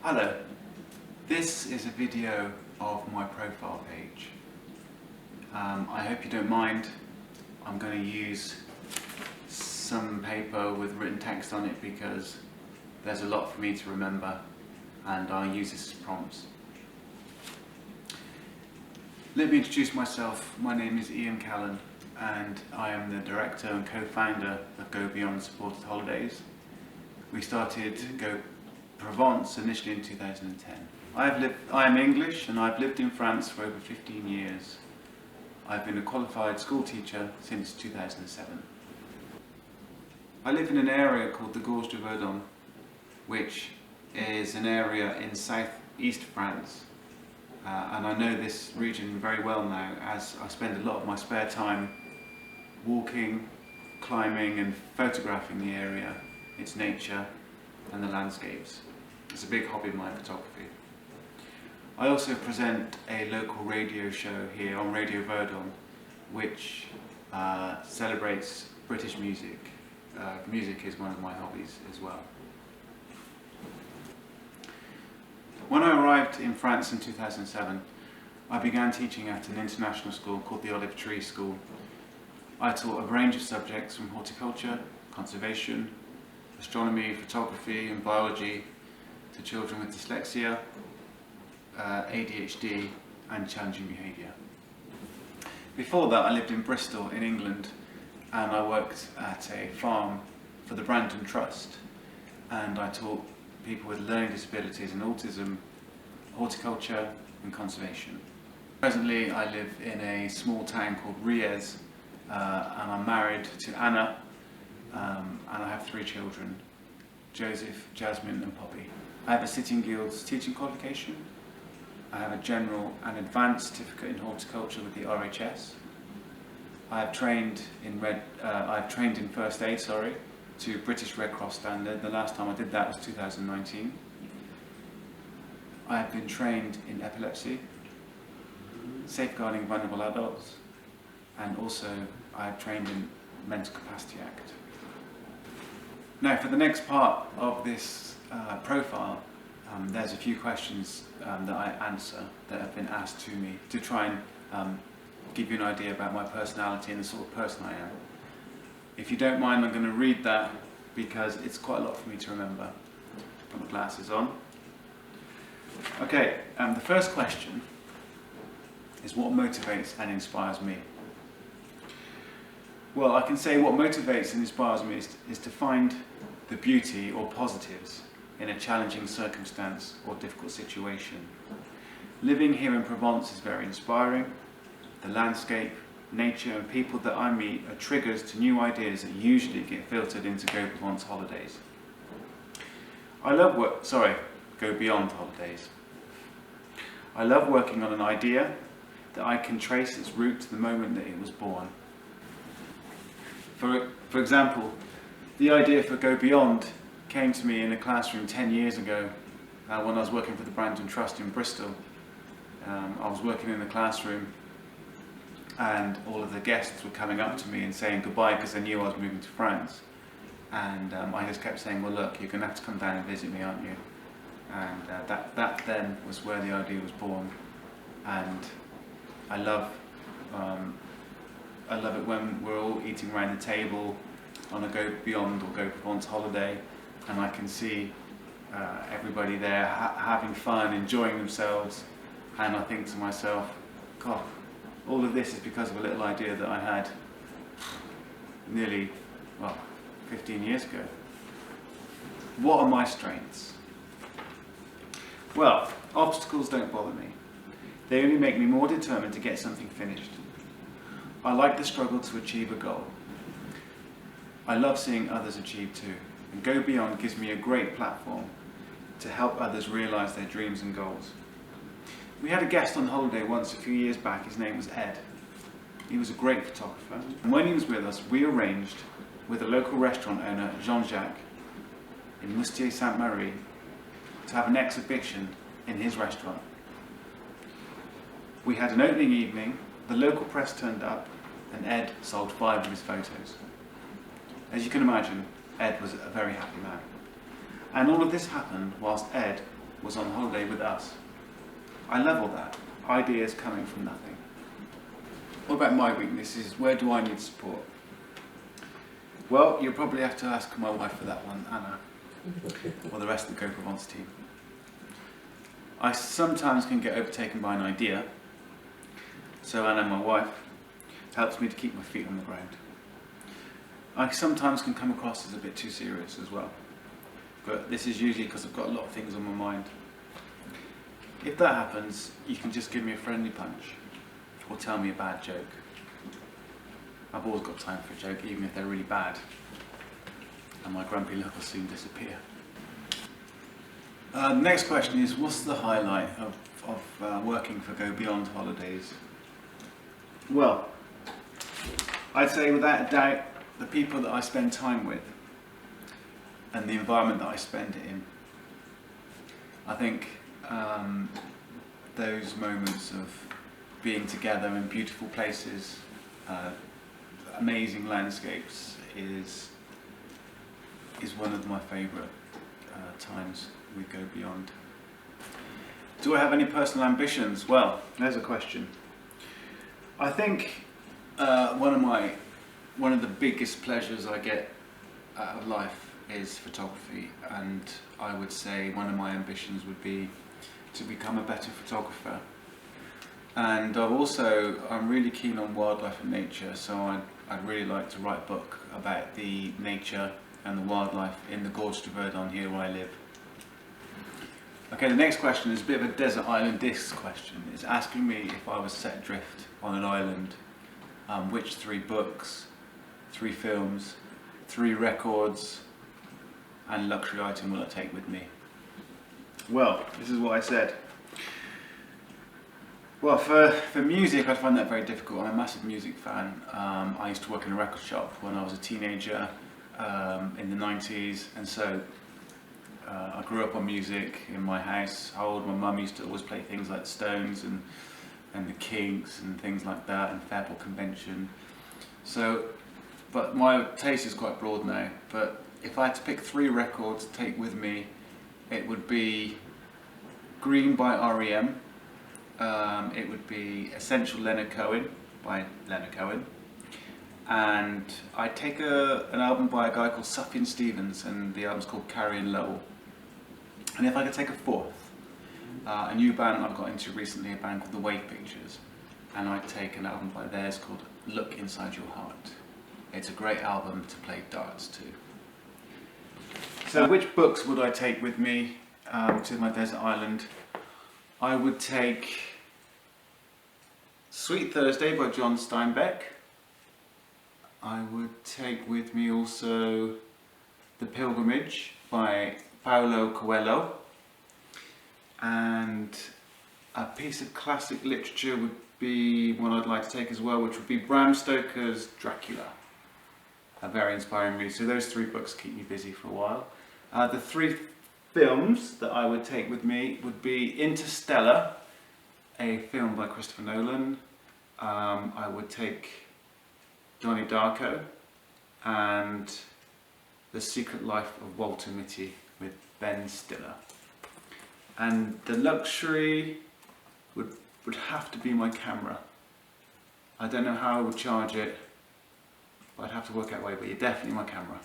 Hello, this is a video of my profile page. I hope you don't mind. I'm going to use some paper with written text on it because there's a lot for me to remember, and I'll use this as prompts. Let me introduce myself. My name is Ian Callan and I am the director and co-founder of Go Beyond Supported Holidays. We started Go Provence initially in 2010. I am English and I've lived in France for over 15 years. I've been a qualified school teacher since 2007. I live in an area called the Gorge de Verdon, which is an area in southeast France. And I know this region very well now, as I spend a lot of my spare time walking, climbing and photographing the area, its nature and the landscapes. It's a big hobby of mine, photography. I also present a local radio show here on Radio Verdon, which celebrates British music. Music is one of my hobbies as well. When I arrived in France in 2007, I began teaching at an international school called the Olive Tree School. I taught a range of subjects from horticulture, conservation, astronomy, photography and biology to children with dyslexia, ADHD and challenging behaviour. Before that I lived in Bristol in England and I worked at a farm for the Brandon Trust, and I taught people with learning disabilities and autism, horticulture and conservation. Presently I live in a small town called Riez and I'm married to Anna and I have 3 children, Joseph, Jasmine and Poppy. I have a Sitting Guilds teaching qualification. I have a general and advanced certificate in horticulture with the RHS. I have trained in first aid, to British Red Cross standard. The last time I did that was 2019. I have been trained in epilepsy, safeguarding vulnerable adults, and also I have trained in Mental Capacity Act. Now for the next part of this profile, there's a few questions that I answer that have been asked to me to try and give you an idea about my personality and the sort of person I am. If you don't mind, I'm going to read that because it's quite a lot for me to remember. Put my glasses on. Okay, the first question is what motivates and inspires me? Well, I can say what motivates and inspires me is to find the beauty or positives in a challenging circumstance or difficult situation. Living here in Provence is very inspiring. The landscape, nature and people that I meet are triggers to new ideas that usually get filtered into Go Provence holidays. Go Beyond holidays. I love working on an idea that I can trace its root to the moment that it was born. For example, the idea for Go Beyond came to me in a classroom 10 years ago when I was working for the Brandon Trust in Bristol. I was working in the classroom and all of the guests were coming up to me and saying goodbye because they knew I was moving to France. And I just kept saying, well look, you're going to have to come down and visit me, aren't you? And that then was where the idea was born. And I love it when we're all eating around the table on a Go Beyond or Go Provence holiday and I can see everybody there having fun, enjoying themselves, and I think to myself, God, all of this is because of a little idea that I had nearly, 15 years ago. What are my strengths? Well, obstacles don't bother me. They only make me more determined to get something finished. I like the struggle to achieve a goal. I love seeing others achieve too, and Go Beyond gives me a great platform to help others realise their dreams and goals. We had a guest on holiday once a few years back. His name was Ed. He was a great photographer, and when he was with us we arranged with a local restaurant owner, Jean-Jacques, in Moustier-Sainte-Marie, to have an exhibition in his restaurant. We had an opening evening, the local press turned up, and Ed sold 5 of his photos. As you can imagine, Ed was a very happy man. And all of this happened whilst Ed was on holiday with us. I love all that. Ideas coming from nothing. What about my weaknesses? Where do I need support? Well, you'll probably have to ask my wife for that one, Anna, or the rest of the Go Provence team. I sometimes can get overtaken by an idea, so Anna, my wife, helps me to keep my feet on the ground. I sometimes can come across as a bit too serious as well, but this is usually because I've got a lot of things on my mind. If that happens, you can just give me a friendly punch, or tell me a bad joke. I've always got time for a joke, even if they're really bad, and my grumpy look will soon disappear. Next question is, what's the highlight of working for Go Beyond Holidays? Well, I'd say without a doubt, the people that I spend time with and the environment that I spend it in. I think those moments of being together in beautiful places, amazing landscapes is one of my favourite times we Go Beyond. Do I have any personal ambitions? Well, there's a question. I think one of the biggest pleasures I get out of life is photography, and I would say one of my ambitions would be to become a better photographer. And I'm really keen on wildlife and nature, so I'd really like to write a book about the nature and the wildlife in the Gorge du Verdon here where I live. Okay, the next question is a bit of a desert island discs question. It's asking me if I was set adrift on an island, which 3 books, 3 films, 3 records and luxury item will I take with me? Well, this is what I said. Well, for music, I find that very difficult. I'm a massive music fan. I used to work in a record shop when I was a teenager in the 90s, and so I grew up on music in my house. My mum used to always play things like the Stones and the Kinks and things like that, and Fairport Convention. But my taste is quite broad now. But if I had to pick 3 records to take with me, it would be Green by R.E.M. It would be Essential Leonard Cohen by Leonard Cohen, and I'd take an album by a guy called Sufjan Stevens, and the album's called Carrion Lowell. And if I could take a 4th, a new band I've got into recently, a band called The Wave Pictures, and I'd take an album by theirs called Look Inside Your Heart. It's a great album to play darts to. So which books would I take with me to my desert island? I would take Sweet Thursday by John Steinbeck. I would take with me also The Pilgrimage by Paulo Coelho, and a piece of classic literature would be one I'd like to take as well, which would be Bram Stoker's Dracula. A very inspiring read. So those 3 books keep me busy for a while. The 3 films that I would take with me would be Interstellar, a film by Christopher Nolan. I would take Donnie Darko and The Secret Life of Walter Mitty with Ben Stiller. And the luxury would have to be my camera. I don't know how I would charge it, but I'd have to work out a way, but you're definitely my camera.